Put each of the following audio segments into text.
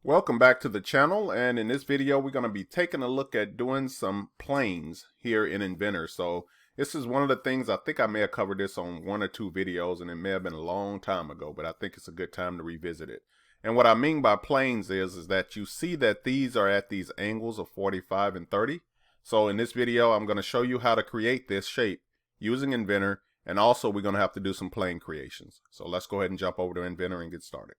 Welcome back to the channel, and in this video we're going to be taking a look at doing some planes here in Inventor. So this is one of the things, I think I may have covered this on one or two videos, and it may have been a long time ago, but I think it's a good time to revisit it. And what I mean by planes is that you see that these are at these angles of 45 and 30. So in this video I'm going to show you how to create this shape using Inventor, and also we're going to have to do some plane creations. So let's go ahead and jump over to Inventor and get started.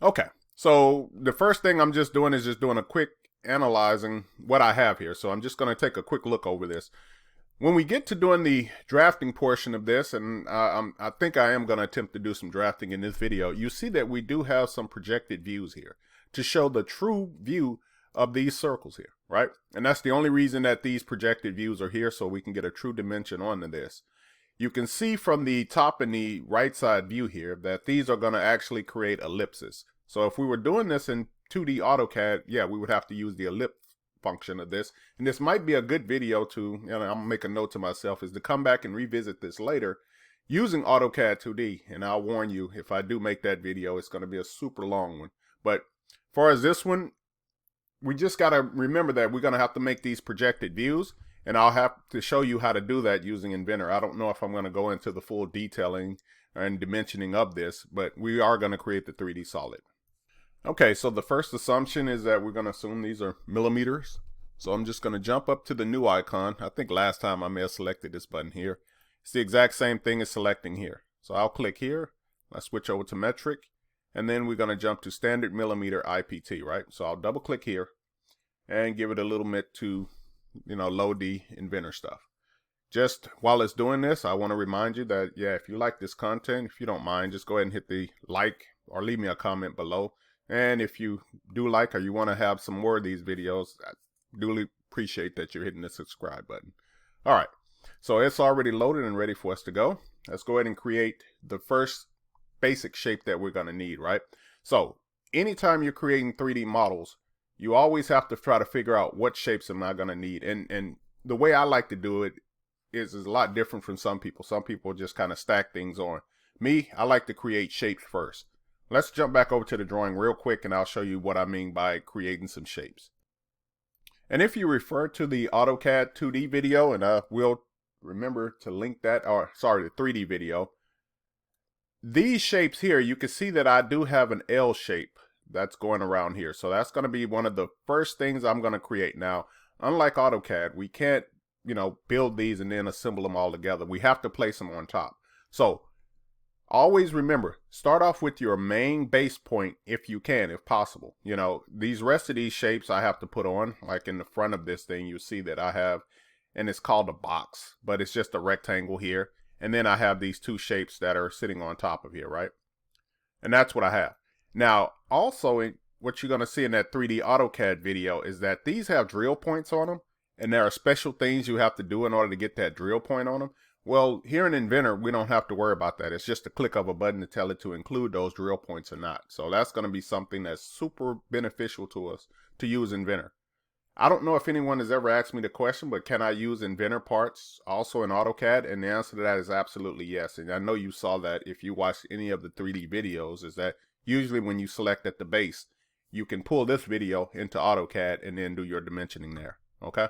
Okay, so the first thing I'm just doing is doing a quick analyzing what I have here. So I'm just going to take a quick look over this. When we get to doing the drafting portion of this, and I think I am going to attempt to do some drafting in this video, you see that we do have some projected views here to show the true view of these circles here, right? And that's the only reason that these projected views are here, so we can get a true dimension onto this. You can see from the top and the right side view here that these are going to actually create ellipses. So if we were doing this in 2D AutoCAD, yeah, we would have to use the ellipse function of this. And this might be a good video to, I'm going to make a note to myself, is to come back and revisit this later using AutoCAD 2D. And I'll warn you, if I do make that video, it's going to be a super long one. But as far as this one, we just got to remember that we're going to have to make these projected views. And I'll have to show you how to do that using Inventor. I don't know if I'm going to go into the full detailing and dimensioning of this, but we are going to create the 3D solid. Okay, so the first assumption is that we're going to assume these are millimeters. So I'm just going to jump up to the new icon. I think last time I may have selected this button here. It's the exact same thing as selecting here. So I'll click here. I switch over to metric. And then we're going to jump to standard millimeter IPT, right? So I'll double click here and give it a little bit to load the Inventor stuff. Just while it's doing this, I want to remind you that, yeah, if you like this content, if you don't mind, just go ahead and hit the like or leave me a comment below. And if you do like or you want to have some more of these videos, I do appreciate that you're hitting the subscribe button. All right, so it's already loaded and ready for us to go. Let's go ahead and create the first basic shape that we're going to need, right? So anytime you're creating 3D models, you always have to try to figure out what shapes am I going to need. And the way I like to do it is a lot different from some people. Some people just kind of stack things on. Me, I like to create shapes first. Let's jump back over to the drawing real quick and I'll show you what I mean by creating some shapes. And if you refer to the AutoCAD 2D video, and I will remember to link that, or sorry, the 3D video, these shapes here, you can see that I do have an L shape that's going around here. So that's going to be one of the first things I'm going to create. Now, unlike AutoCAD, we can't, build these and then assemble them all together. We have to place them on top. So always remember, start off with your main base point if you can, if possible. These rest of these shapes I have to put on, like in the front of this thing, you see that I have, and it's called a box, but it's just a rectangle here. And then I have these two shapes that are sitting on top of here, right? And that's what I have. Now, also, what you're going to see in that 3D AutoCAD video is that these have drill points on them, and there are special things you have to do in order to get that drill point on them. Well, here in Inventor, we don't have to worry about that. It's just a click of a button to tell it to include those drill points or not. So that's going to be something that's super beneficial to us to use Inventor. I don't know if anyone has ever asked me the question, but can I use Inventor parts also in AutoCAD? And the answer to that is absolutely yes. And I know you saw that if you watched any of the 3D videos, is that usually when you select at the base, you can pull this video into AutoCAD and then do your dimensioning there, okay?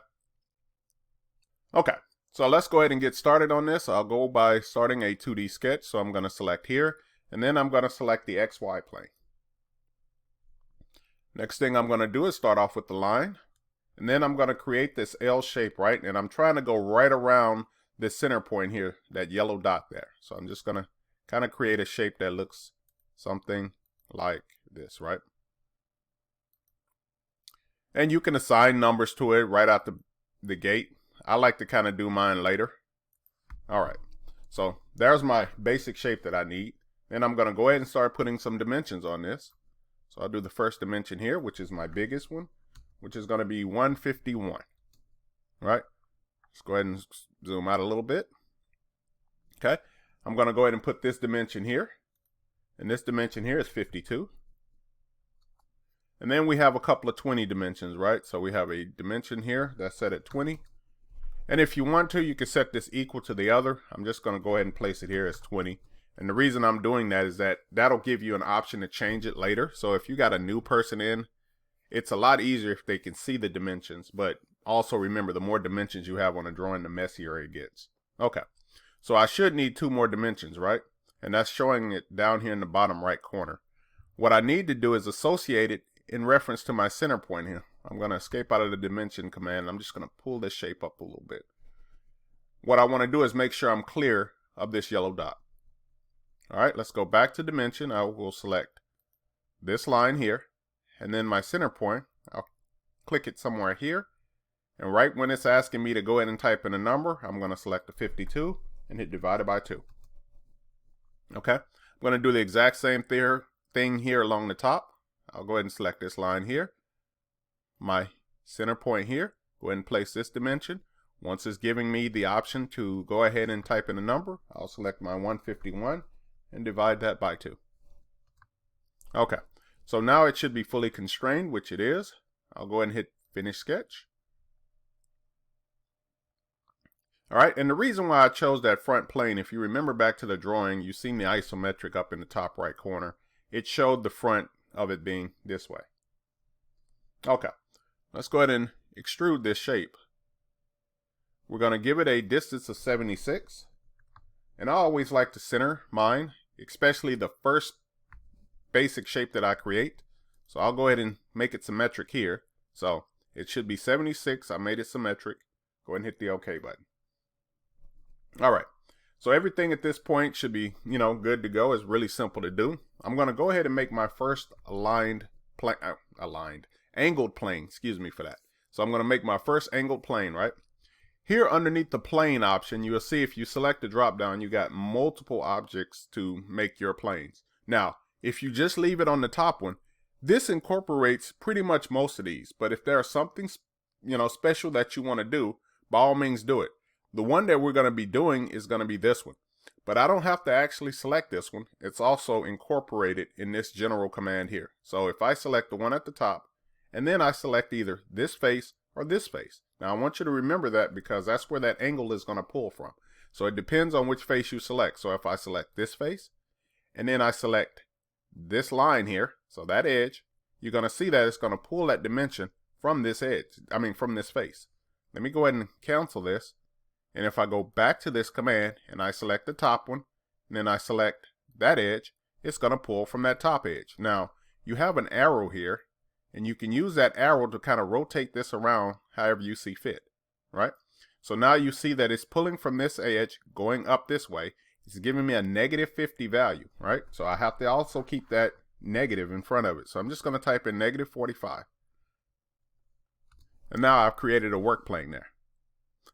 Okay, so let's go ahead and get started on this. I'll go by starting a 2D sketch. So I'm going to select here, and then I'm going to select the XY plane. Next thing I'm going to do is start off with the line, and then I'm going to create this L shape, right? And I'm trying to go right around this center point here, that yellow dot there. So I'm just going to kind of create a shape that looks something like this, right? And you can assign numbers to it right out the gate. I like to kind of do mine later. All right, so there's my basic shape that I need. Then I'm going to go ahead and start putting some dimensions on this. So I'll do the first dimension here, which is my biggest one, which is going to be 151. Right? Let's go ahead and zoom out a little bit. Okay, I'm going to go ahead and put this dimension here. And this dimension here is 52. And then we have a couple of 20 dimensions, right? So we have a dimension here that's set at 20. And if you want to, you can set this equal to the other. I'm just going to go ahead and place it here as 20. And the reason I'm doing that is that that'll give you an option to change it later. So if you got a new person in, it's a lot easier if they can see the dimensions. But also remember, the more dimensions you have on a drawing, the messier it gets. Okay, so I should need 2 more dimensions, right? And that's showing it down here in the bottom right corner. What I need to do is associate it in reference to my center point here. I'm going to escape out of the dimension command. I'm just going to pull this shape up a little bit. What I want to do is make sure I'm clear of this yellow dot. All right, let's go back to dimension. I will select this line here, and then my center point, I'll click it somewhere here. And right when it's asking me to go ahead and type in a number, I'm going to select the 52 and hit divided by 2. Okay, I'm going to do the exact same thing here along the top. I'll go ahead and select this line here, my center point here, go ahead and place this dimension. Once it's giving me the option to go ahead and type in a number, I'll select my 151 and divide that by 2. Okay, so now it should be fully constrained, which it is. I'll go ahead and hit finish sketch. All right, and the reason why I chose that front plane, if you remember back to the drawing, you've seen the isometric up in the top right corner. It showed the front of it being this way. Okay, let's go ahead and extrude this shape. We're going to give it a distance of 76. And I always like to center mine, especially the first basic shape that I create. So I'll go ahead and make it symmetric here. So it should be 76. I made it symmetric. Go ahead and hit the OK button. All right. So everything at this point should be, good to go. It's really simple to do. I'm going to go ahead and make my first angled plane. Excuse me for that. So I'm going to make my first angled plane, right? Here underneath the plane option, you will see if you select the drop down, you got multiple objects to make your planes. Now, if you just leave it on the top one, this incorporates pretty much most of these. But if there's something, special that you want to do, by all means do it. The one that we're going to be doing is going to be this one. But I don't have to actually select this one. It's also incorporated in this general command here. So if I select the one at the top, and then I select either this face or this face. Now I want you to remember that because that's where that angle is going to pull from. So it depends on which face you select. So if I select this face, and then I select this line here, so that edge, you're going to see that it's going to pull that dimension from this edge, from this face. Let me go ahead and cancel this. And if I go back to this command and I select the top one, and then I select that edge, it's going to pull from that top edge. Now, you have an arrow here, and you can use that arrow to kind of rotate this around however you see fit, right? So now you see that it's pulling from this edge, going up this way. It's giving me a -50 value, right? So I have to also keep that negative in front of it. So I'm just going to type in -45. And now I've created a work plane there.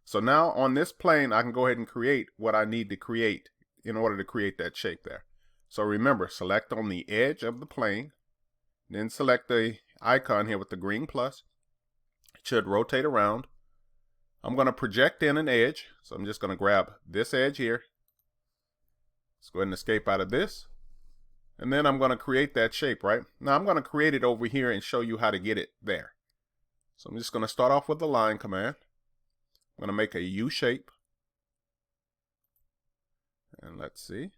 So now on this plane, I can go ahead and create what I need to create in order to create that shape there. So remember, select on the edge of the plane, then select the icon here with the green plus. It should rotate around. I'm going to project in an edge. So I'm just going to grab this edge here. Let's go ahead and escape out of this. And then I'm going to create that shape, right? Now I'm going to create it over here and show you how to get it there. So I'm just going to start off with the line command. I'm going to make a U shape. And let's see.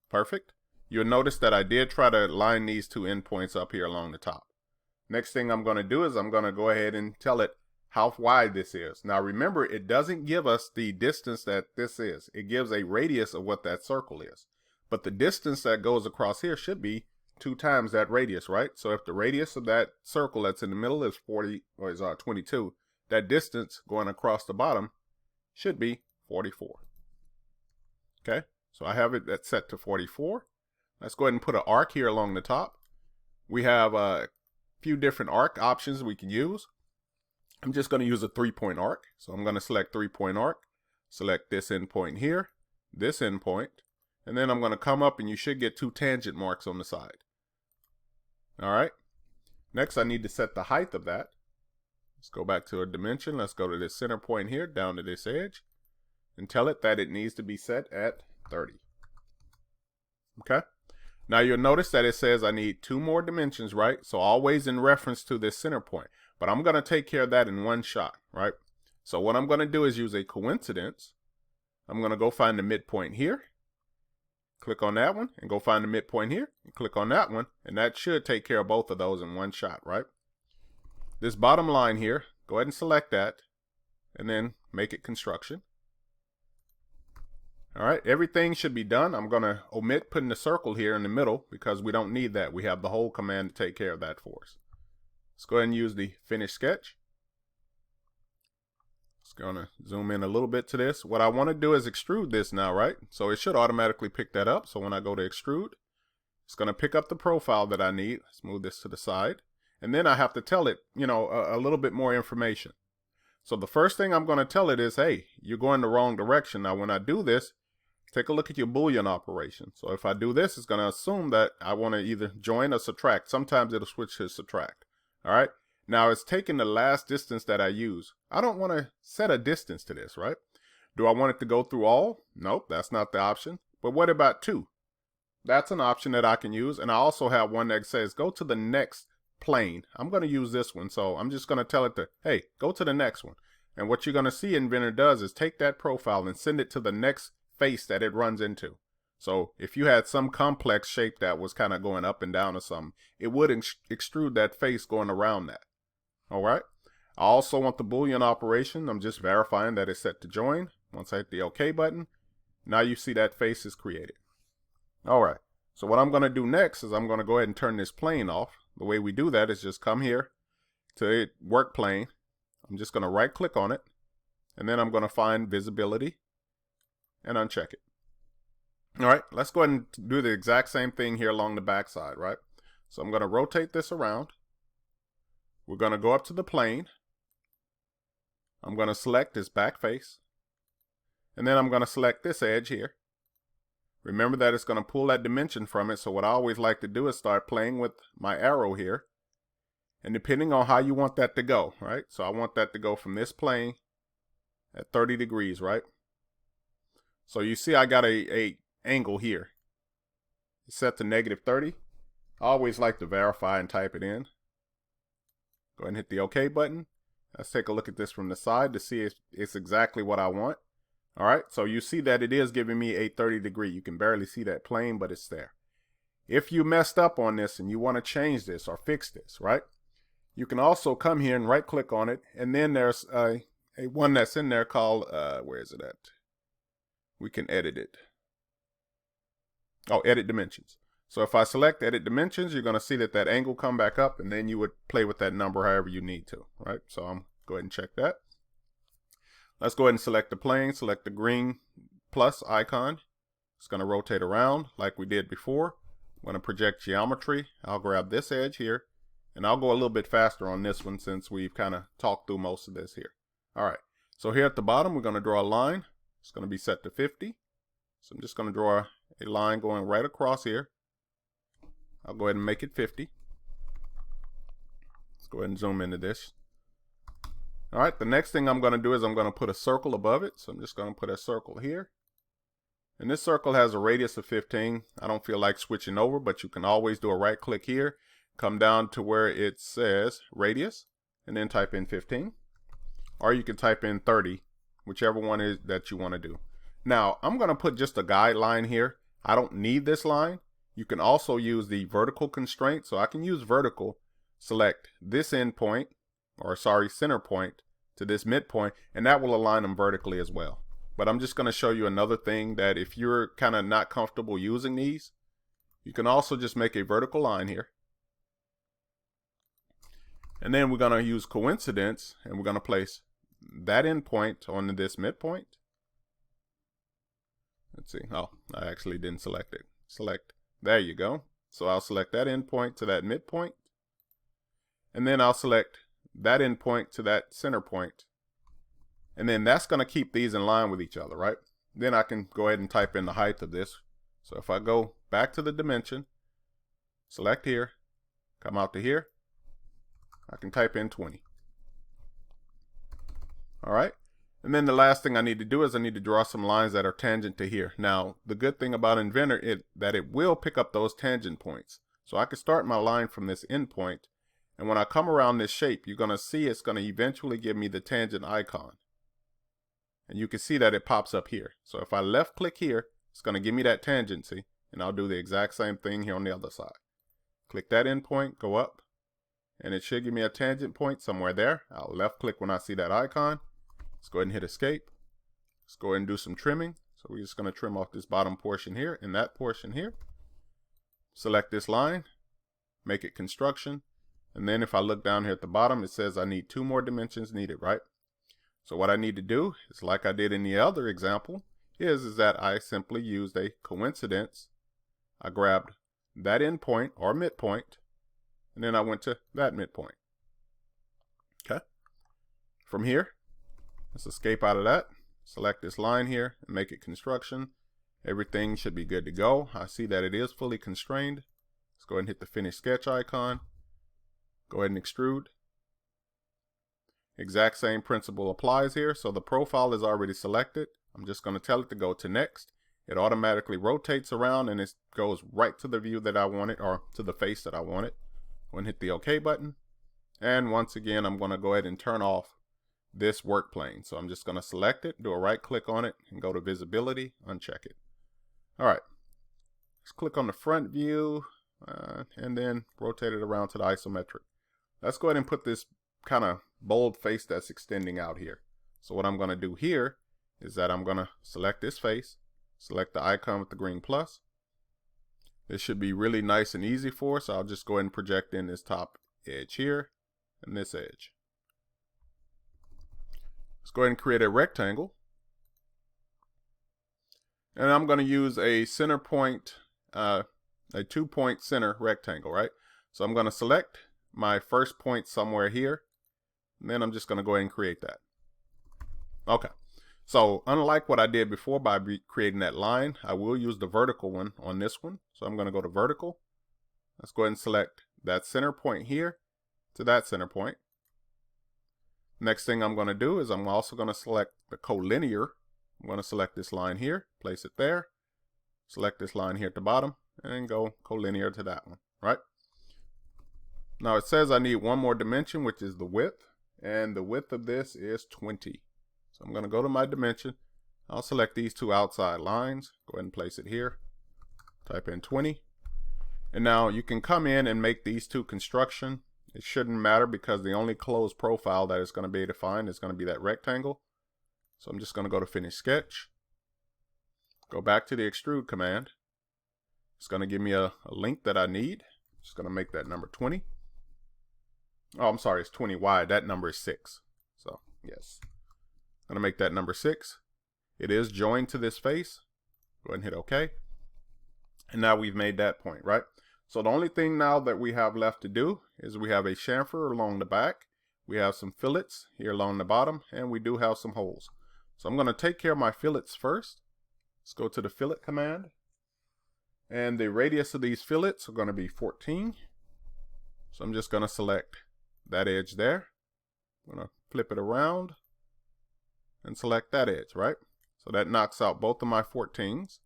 Perfect. You'll notice that I did try to line these 2 endpoints up here along the top. Next thing I'm going to do is I'm going to go ahead and tell it how wide this is. Now remember, it doesn't give us the distance that this is. It gives a radius of what that circle is. But the distance that goes across here should be 2 times that radius, right? So if the radius of that circle that's in the middle is 22, that distance going across the bottom should be 44. Okay, so I have it that's set to 44. Let's go ahead and put an arc here along the top. We have a few different arc options we can use. I'm just going to use a 3-point arc. So I'm going to select 3-point arc, select this endpoint here, this endpoint, and then I'm going to come up and you should get 2 tangent marks on the side. All right. Next, I need to set the height of that. Let's go back to a dimension. Let's go to this center point here, down to this edge, and tell it that it needs to be set at 30. Okay. Now you'll notice that it says I need 2 more dimensions, right? So always in reference to this center point. But I'm going to take care of that in one shot, right? So what I'm going to do is use a coincidence. I'm going to go find the midpoint here. Click on that one and go find the midpoint here. And click on that one. And that should take care of both of those in one shot, right? This bottom line here, go ahead and select that. And then make it construction. All right, everything should be done. I'm going to omit putting the circle here in the middle because we don't need that. We have the whole command to take care of that for us. Let's go ahead and use the finish sketch. Just going to zoom in a little bit to this. What I want to do is extrude this now, right? So it should automatically pick that up. So when I go to extrude, it's going to pick up the profile that I need. Let's move this to the side. And then I have to tell it, a little bit more information. So the first thing I'm going to tell it is, hey, you're going the wrong direction. Now when I do this, take a look at your Boolean operation. So if I do this, it's going to assume that I want to either join or subtract. Sometimes it'll switch to subtract. All right. Now it's taking the last distance that I use. I don't want to set a distance to this, right? Do I want it to go through all? Nope, that's not the option. But what about 2? That's an option that I can use. And I also have one that says go to the next plane. I'm going to use this one. So I'm just going to tell it to, hey, go to the next one. And what you're going to see Inventor does is take that profile and send it to the next face that it runs into. So if you had some complex shape that was kind of going up and down or something, it would extrude that face going around that. All right. I also want the Boolean operation. I'm just verifying that it's set to join. Once I hit the OK button, now you see that face is created. All right. So what I'm going to do next is I'm going to go ahead and turn this plane off. The way we do that is just come here to work plane. I'm just going to right click on it. And then I'm going to find visibility and uncheck it. All right, let's go ahead and do the exact same thing here along the back side, right? So I'm going to rotate this around. We're going to go up to the plane. I'm going to select this back face. And then I'm going to select this edge here. Remember that it's going to pull that dimension from it. So what I always like to do is start playing with my arrow here. And depending on how you want that to go, right? So I want that to go from this plane at 30 degrees, right? So you see I got a angle here. It's set to -30. I always like to verify and type it in. Go ahead and hit the OK button. Let's take a look at this from the side to see if it's exactly what I want. All right, so you see that it is giving me a 30 degree. You can barely see that plane, but it's there. If you messed up on this and you want to change this or fix this, right? You can also come here and right click on it. And then there's a one that's in there called, where is it at? We can edit it. Oh, edit dimensions. So if I select edit dimensions, you're going to see that angle come back up, and then you would play with that number however you need to, right? So I'm go ahead and check that. Let's go ahead and select the plane, select the green plus icon. It's going to rotate around like we did before. I'm going to project geometry. I'll grab this edge here, and I'll go a little bit faster on this one since we've kind of talked through most of this here. All right, so here at the bottom, we're going to draw a line. It's going to be set to 50. So I'm just going to draw a line going right across here. I'll go ahead and make it 50. Let's go ahead and zoom into this. All right, the next thing I'm going to do is I'm going to put a circle above it. So I'm just going to put a circle here. And this circle has a radius of 15. I don't feel like switching over, but you can always do a right click here, come down to where it says radius, and then type in 15. Or you can type in 30, whichever one is that you want to do. Now, I'm going to put just a guideline here. I don't need this line. You can also use the vertical constraint. So I can use vertical, select this endpoint, or sorry, center point to this midpoint, and that will align them vertically as well. But I'm just going to show you another thing that if you're kind of not comfortable using these, you can also just make a vertical line here. And then we're going to use coincidence, and we're going to place that endpoint on this midpoint. Let's see. Oh, I actually didn't select it. Select. There you go. So I'll select that endpoint to that midpoint. And then I'll select that endpoint to that center point. And then that's going to keep these in line with each other, right? Then I can go ahead and type in the height of this. So if I go back to the dimension, select here, come out to here, I can type in 20. All right. And then the last thing I need to do is I need to draw some lines that are tangent to here. Now, the good thing about Inventor is that it will pick up those tangent points. So I can start my line from this endpoint, and when I come around this shape, you're going to see it's going to eventually give me the tangent icon. And you can see that it pops up here. So if I left click here, it's going to give me that tangency, and I'll do the exact same thing here on the other side. Click that endpoint, go up, and it should give me a tangent point somewhere there. I'll left click when I see that icon. Let's go ahead and hit escape. Let's go ahead and do some trimming. So we're just going to trim off this bottom portion here and that portion here. Select this line, make it construction. And then if I look down here at the bottom, it says I need 2 more dimensions needed, right? So what I need to do is, like I did in the other example, is that I simply used a coincidence. I grabbed that endpoint or midpoint, and then I went to that midpoint. Okay. From here, let's escape out of that. Select this line here and make it construction. Everything should be good to go. I see that it is fully constrained. Let's go ahead and hit the finish sketch icon. Go ahead and extrude. Exact same principle applies here. So the profile is already selected. I'm just going to tell it to go to next. It automatically rotates around and it goes right to the view that I want it, or to the face that I want it. Go ahead and hit the OK button. And once again, I'm going to go ahead and turn off this work plane. So I'm just going to select it, do a right click on it, and go to visibility, uncheck it. All right, let's click on the front view and then rotate it around to the isometric. Let's go ahead and put this kind of bold face that's extending out here. So what I'm going to do here is that I'm going to select this face, select the icon with the green plus. This should be really nice and easy for us. I'll just go ahead and project in this top edge here and this edge. Let's go ahead and create a rectangle. And I'm going to use a center point, a 2-point center rectangle, right? So I'm going to select my first point somewhere here. And then I'm just going to go ahead and create that. Okay. So unlike what I did before by creating that line, I will use the vertical one on this one. So I'm going to go to vertical. Let's go ahead and select that center point here to that center point. Next thing I'm going to do is I'm also going to select the collinear. I'm going to select this line here, place it there, select this line here at the bottom, and go collinear to that one, right? Now it says I need 1 more dimension, which is the width, and the width of this is 20. So I'm going to go to my dimension. I'll select these 2 outside lines, go ahead and place it here, type in 20. And now you can come in and make these 2 construction. It shouldn't matter because the only closed profile that it's going to be defined is going to be that rectangle. So I'm just going to go to finish sketch, go back to the extrude command. It's going to give me a length that I need. Just going to make that number 20. Oh, I'm sorry, it's 20 wide. That number is 6. So yes, I'm going to make that number 6. It is joined to this face. Go ahead and hit OK. And now we've made that point, right? So the only thing now that we have left to do is we have a chamfer along the back. We have some fillets here along the bottom, and we do have some holes. So I'm going to take care of my fillets first. Let's go to the fillet command. And the radius of these fillets are going to be 14. So I'm just going to select that edge there. I'm going to flip it around and select that edge, right? So that knocks out both of my 14s.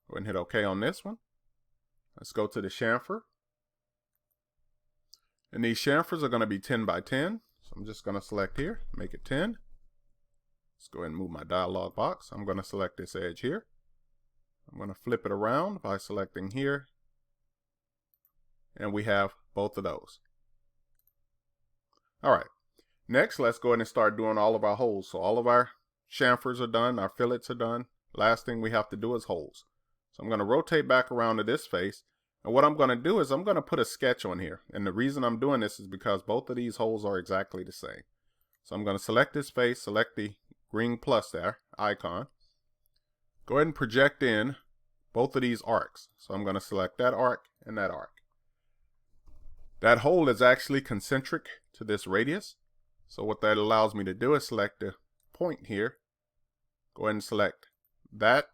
Go ahead and hit OK on this one. Let's go to the chamfer. And these chamfers are going to be 10 by 10. So I'm just going to select here, make it 10. Let's go ahead and move my dialog box. I'm going to select this edge here. I'm going to flip it around by selecting here. And we have both of those. All right. Next, let's go ahead and start doing all of our holes. So all of our chamfers are done. Our fillets are done. Last thing we have to do is holes. So I'm going to rotate back around to this face. And what I'm going to do is I'm going to put a sketch on here. And the reason I'm doing this is because both of these holes are exactly the same. So I'm going to select this face, select the green plus there, icon. Go ahead and project in both of these arcs. So I'm going to select that arc and that arc. That hole is actually concentric to this radius. So what that allows me to do is select the point here. Go ahead and select that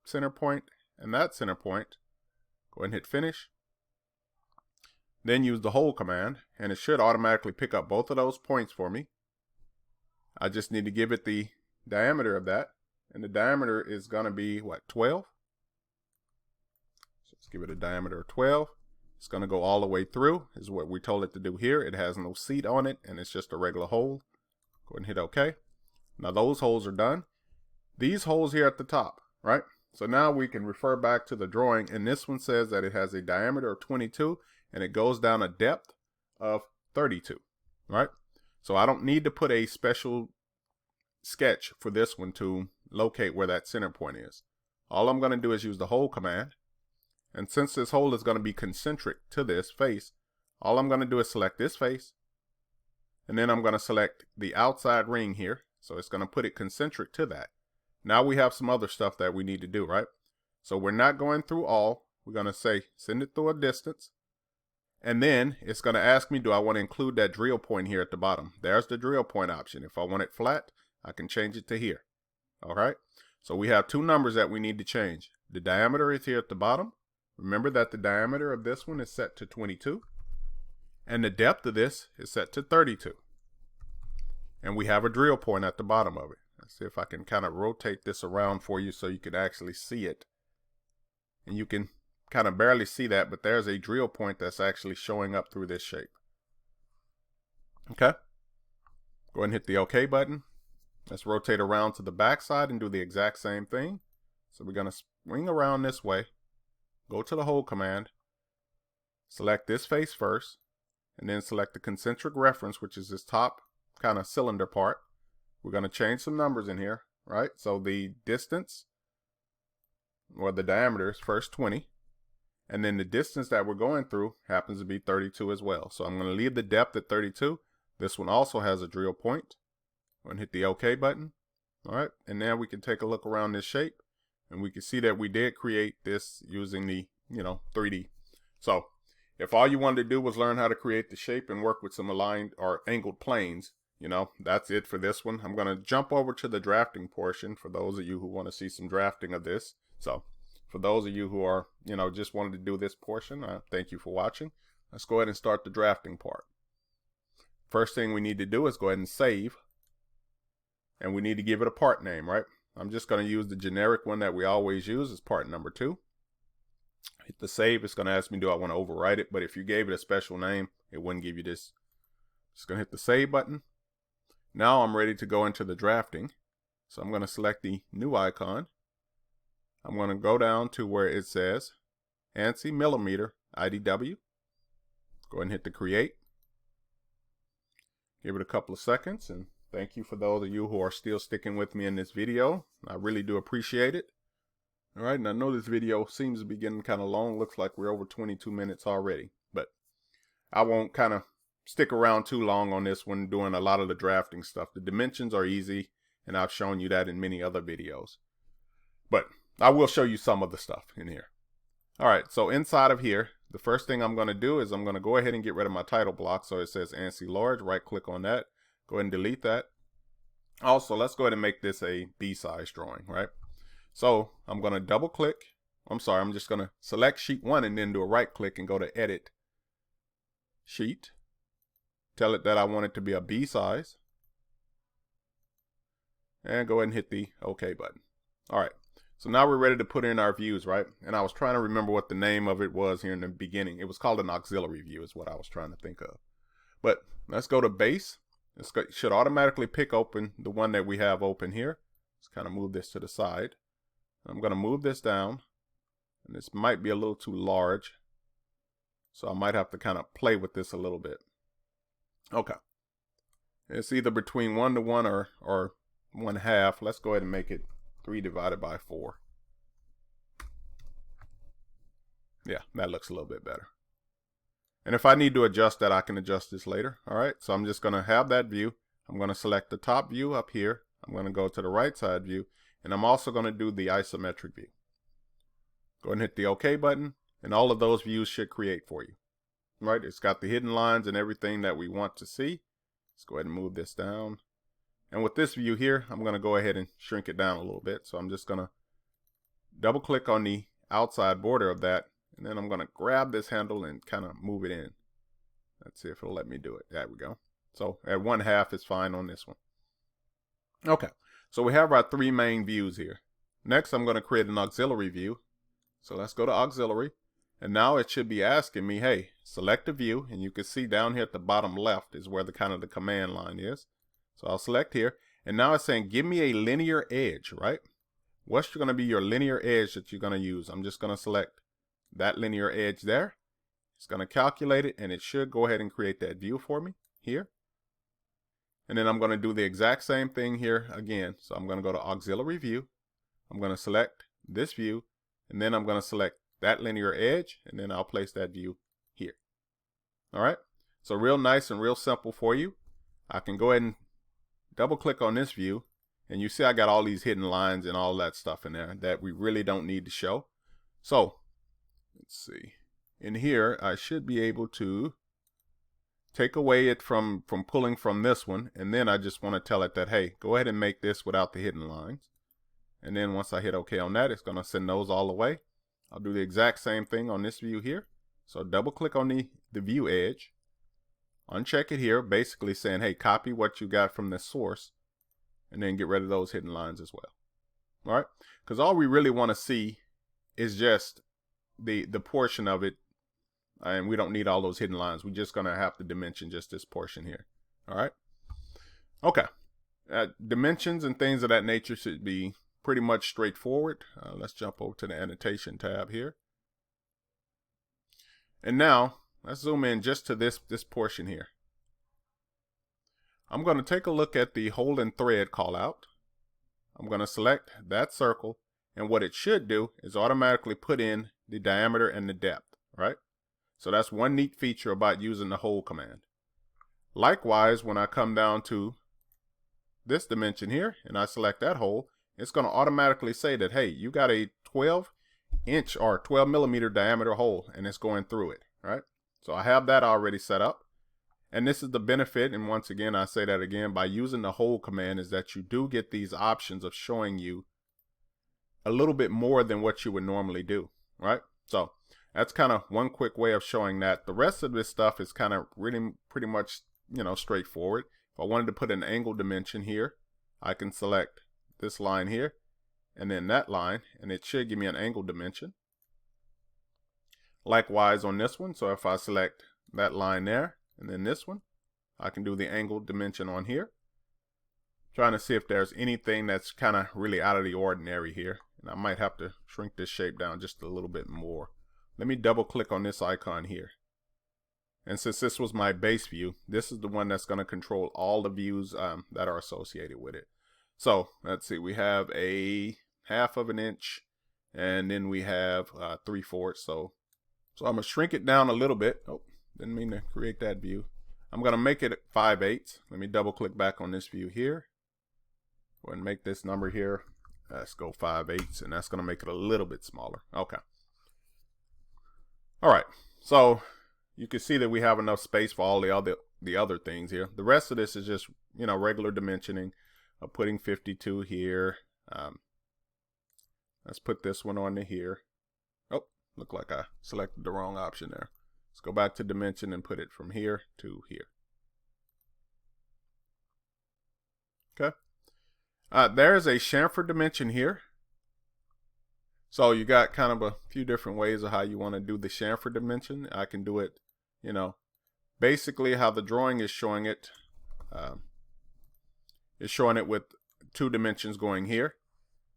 center point and that center point. Go ahead and hit finish. Then use the hole command, and it should automatically pick up both of those points for me. I just need to give it the diameter of that. And the diameter is going to be, what, 12? So let's give it a diameter of 12. It's going to go all the way through, is what we told it to do here. It has no seat on it, and it's just a regular hole. Go ahead and hit OK. Now those holes are done. These holes here at the top, right? So now we can refer back to the drawing, and this one says that it has a diameter of 22, and it goes down a depth of 32, right? So I don't need to put a special sketch for this one to locate where that center point is. All I'm going to do is use the hole command. And since this hole is going to be concentric to this face, all I'm going to do is select this face. And then I'm going to select the outside ring here. So it's going to put it concentric to that. Now we have some other stuff that we need to do, right? So we're not going through all. We're going to say send it through a distance. And then it's going to ask me, do I want to include that drill point here at the bottom? There's the drill point option. If I want it flat, I can change it to here. All right. So we have two numbers that we need to change. The diameter is here at the bottom. Remember that the diameter of this one is set to 22. And the depth of this is set to 32. And we have a drill point at the bottom of it. Let's see if I can kind of rotate this around for you so you can actually see it. And you can kind of barely see that, but there's a drill point that's actually showing up through this shape. Okay. Go ahead and hit the OK button. Let's rotate around to the back side and do the exact same thing. So we're going to swing around this way. Go to the hole command. Select this face first. And then select the concentric reference, which is this top kind of cylinder part. We're going to change some numbers in here, right? So the distance, or the diameter, is first 20. And then the distance that we're going through happens to be 32 as well. So I'm going to leave the depth at 32. This one also has a drill point. I'm going to hit the OK button. All right. And now we can take a look around this shape. And we can see that we did create this using the, 3D. So if all you wanted to do was learn how to create the shape and work with some aligned or angled planes, that's it for this one. I'm going to jump over to the drafting portion for those of you who want to see some drafting of this. So for those of you who are, just wanted to do this portion, thank you for watching. Let's go ahead and start the drafting part. First thing we need to do is go ahead and save. And we need to give it a part name, right? I'm just going to use the generic one that we always use as part number 2. Hit the save. It's going to ask me, do I want to overwrite it? But if you gave it a special name, it wouldn't give you this. Just going to hit the save button. Now I'm ready to go into the drafting. So I'm going to select the new icon. I'm going to go down to where it says ANSI millimeter IDW. Go ahead and hit the create. Give it a couple of seconds, and thank you for those of you who are still sticking with me in this video. I really do appreciate it. All right, and I know this video seems to be getting kind of long. Looks like we're over 22 minutes already, but I won't kind of stick around too long on this one doing a lot of the drafting stuff. The dimensions are easy, and I've shown you that in many other videos. But I will show you some of the stuff in here. All right, so inside of here, the first thing I'm going to do is I'm going to go ahead and get rid of my title block. So it says ANSI large, right click on that. Go ahead and delete that. Also, let's go ahead and make this a B-size drawing, right? So I'm going to double click. I'm just going to select sheet 1 and then do a right click and go to edit sheet. Tell it that I want it to be a B size. And go ahead and hit the OK button. All right. So now we're ready to put in our views, right? And I was trying to remember what the name of it was here in the beginning. It was called an auxiliary view is what I was trying to think of. But let's go to base. It should automatically pick open the one that we have open here. Let's kind of move this to the side. I'm going to move this down. And this might be a little too large. So I might have to kind of play with this a little bit. Okay. It's either between 1 to 1 or 1/2. Let's go ahead and make it 3 divided by 4. Yeah, that looks a little bit better. And if I need to adjust that, I can adjust this later. All right, so I'm just going to have that view. I'm going to select the top view up here. I'm going to go to the right side view. And I'm also going to do the isometric view. Go ahead and hit the OK button. And all of those views should create for you. Right, it's got the hidden lines and everything that we want to see. Let's go ahead and move this down. And with this view here, I'm going to go ahead and shrink it down a little bit. So I'm just going to double click on the outside border of that. And then I'm going to grab this handle and kind of move it in. Let's see if it'll let me do it. There we go. So at 1/2 is fine on this one. Okay. So we have our three main views here. Next, I'm going to create an auxiliary view. So let's go to auxiliary. And now it should be asking me, hey, select a view. And you can see down here at the bottom left is where the command line is. So I'll select here. And now it's saying, give me a linear edge, right? What's going to be your linear edge that you're going to use? I'm just going to select that linear edge there. It's going to calculate it, and it should go ahead and create that view for me here. And then I'm going to do the exact same thing here again. So I'm going to go to auxiliary view. I'm going to select this view, and then I'm going to select that linear edge, and then I'll place that view here. All right. So real nice and real simple for you. I can go ahead and double click on this view, and you see I got all these hidden lines and all that stuff in there that we really don't need to show. So let's see. In here, I should be able to take away it from pulling from this one, and then I just want to tell it that, hey, go ahead and make this without the hidden lines. And then once I hit OK on that, it's going to send those all away. I'll do the exact same thing on this view here. So double click on the view edge, uncheck it here, basically saying, hey, copy what you got from the source, and then get rid of those hidden lines as well. All right, because all we really want to see is just the portion of it, and we don't need all those hidden lines. We're just going to have to dimension just this portion here. All right. Okay. Dimensions and things of that nature should be pretty much straightforward. Let's jump over to the annotation tab here. And now let's zoom in just to this portion here. I'm going to take a look at the hole and thread call out. I'm going to select that circle, and what it should do is automatically put in the diameter and the depth, right? So that's one neat feature about using the hole command. Likewise, when I come down to this dimension here and I select that hole, it's going to automatically say that, hey, you got a 12-inch or 12-millimeter diameter hole, and it's going through it, right? So I have that already set up. And this is the benefit, and once again, I say that again, by using the hole command, is that you do get these options of showing you a little bit more than what you would normally do, right? So that's kind of one quick way of showing that. The rest of this stuff is kind of really pretty much, straightforward. If I wanted to put an angle dimension here, I can select this line here and then that line, and it should give me an angle dimension. Likewise on this one, so if I select that line there and then this one, I can do the angle dimension on here. Trying to see if there's anything that's kind of really out of the ordinary here. And I might have to shrink this shape down just a little bit more. Let me double click on this icon here. And since this was my base view, this is the one that's going to control all the views that are associated with it. So let's see, we have a 1/2 of an inch, and then we have 3/4. So I'm going to shrink it down a little bit. Oh, didn't mean to create that view. I'm going to make it 5/8. Let me double click back on this view here. Go ahead and make this number here. Let's go 5/8, and that's going to make it a little bit smaller. Okay. All right. So you can see that we have enough space for all the other things here. The rest of this is just, regular dimensioning. I'm putting 52 here. Let's put this one on to here. Oh, looked like I selected the wrong option there. Let's go back to dimension and put it from here to here. Okay. There's a chamfer dimension here. So you got kind of a few different ways of how you want to do the chamfer dimension. I can do it, basically how the drawing is showing it. It's showing it with 2 dimensions going here.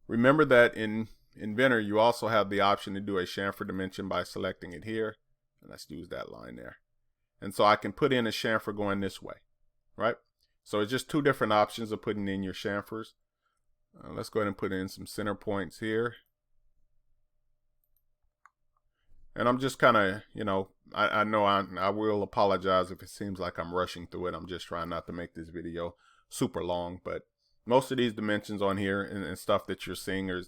Remember that in Inventor, you also have the option to do a chamfer dimension by selecting it here. And let's use that line there. And so I can put in a chamfer going this way, right? So it's just 2 different options of putting in your chamfers. Let's go ahead and put in some center points here. And I'm just kind of, I know I will apologize if it seems like I'm rushing through it. I'm just trying not to make this video super long, but most of these dimensions on here and stuff that you're seeing are,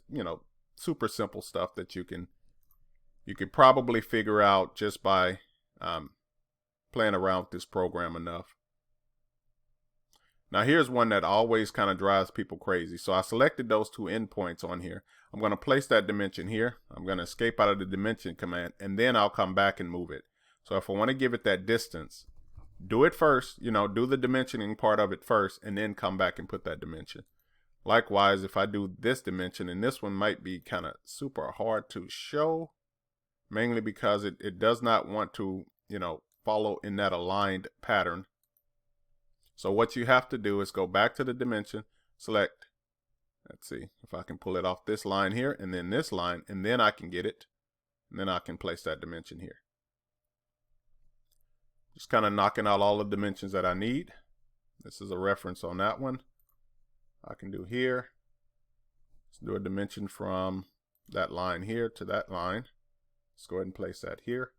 super simple stuff that you could probably figure out just by playing around with this program enough. Now here's one that always kind of drives people crazy. So I selected those 2 endpoints on here. I'm going to place that dimension here. I'm going to escape out of the dimension command, and then I'll come back and move it. So if I want to give it that distance, do it first, do the dimensioning part of it first, and then come back and put that dimension. Likewise, if I do this dimension, and this one might be kind of super hard to show, mainly because it does not want to, follow in that aligned pattern. So what you have to do is go back to the dimension, select, let's see if I can pull it off this line here, and then this line, and then I can get it, and then I can place that dimension here. Just kind of knocking out all the dimensions that I need. This is a reference on that one. I can do here. Let's do a dimension from that line here to that line. Let's go ahead and place that here.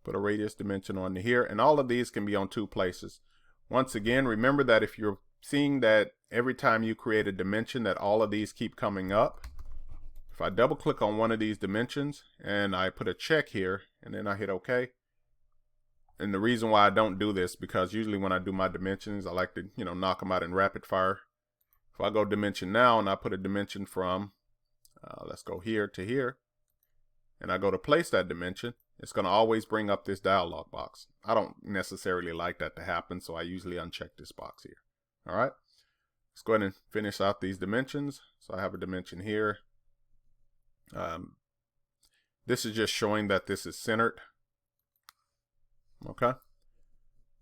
Put a radius dimension on here, and all of these can be on 2 places. Once again, remember that if you're seeing that every time you create a dimension that all of these keep coming up, if I double click on one of these dimensions and I put a check here and then I hit OK, and the reason why I don't do this, because usually when I do my dimensions, I like to, knock them out in rapid fire. If I go dimension now and I put a dimension from, let's go here to here, and I go to place that dimension, it's going to always bring up this dialog box. I don't necessarily like that to happen, so I usually uncheck this box here. All right, let's go ahead and finish out these dimensions. So I have a dimension here. This is just showing that this is centered. Okay.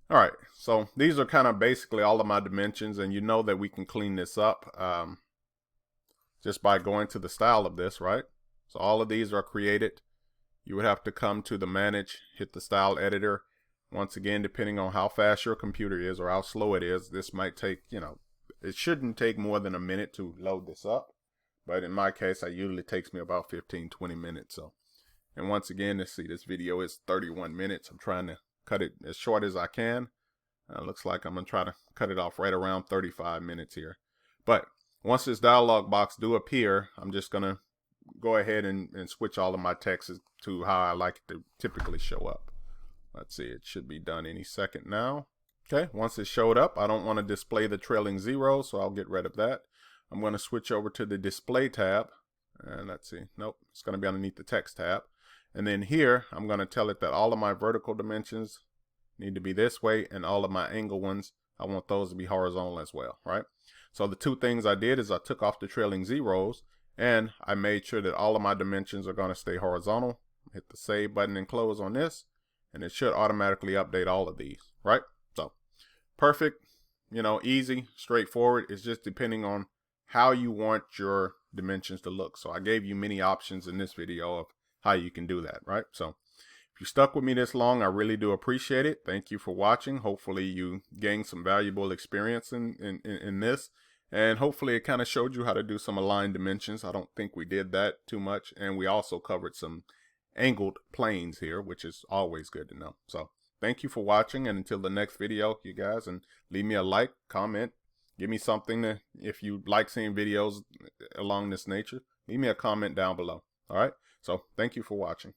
All right, so these are kind of basically all of my dimensions, and you know that we can clean this up just by going to the style of this, right? So all of these are created. You would have to come to the manage, hit the style editor. Once again, depending on how fast your computer is or how slow it is, this might take, it shouldn't take more than a minute to load this up. But in my case, it usually takes me about 15-20 minutes. So, and once again, let's see, this video is 31 minutes. I'm trying to cut it as short as I can. Looks like I'm going to try to cut it off right around 35 minutes here. But once this dialog box do appear, I'm just going to go ahead and switch all of my text to how I like it to typically show up. Let's see, it should be done any second now. Okay, once it showed up, I don't want to display the trailing zero, so I'll get rid of that. I'm going to switch over to the display tab, and let's see, nope, it's going to be underneath the text tab. And then here, I'm going to tell it that all of my vertical dimensions need to be this way, and all of my angle ones, I want those to be horizontal as well, right? So the 2 things I did is I took off the trailing zeros, and I made sure that all of my dimensions are going to stay horizontal. Hit the save button and close on this, and it should automatically update all of these, right? So perfect, easy, straightforward. It's just depending on how you want your dimensions to look. So I gave you many options in this video of how you can do that, right? So if you stuck with me this long, I really do appreciate it. Thank you for watching. Hopefully you gained some valuable experience in this. And hopefully it kind of showed you how to do some aligned dimensions. I don't think we did that too much. And we also covered some angled planes here, which is always good to know. So thank you for watching. And until the next video, you guys, and leave me a like, comment, give me something to, if you like seeing videos along this nature, leave me a comment down below. All right. So thank you for watching.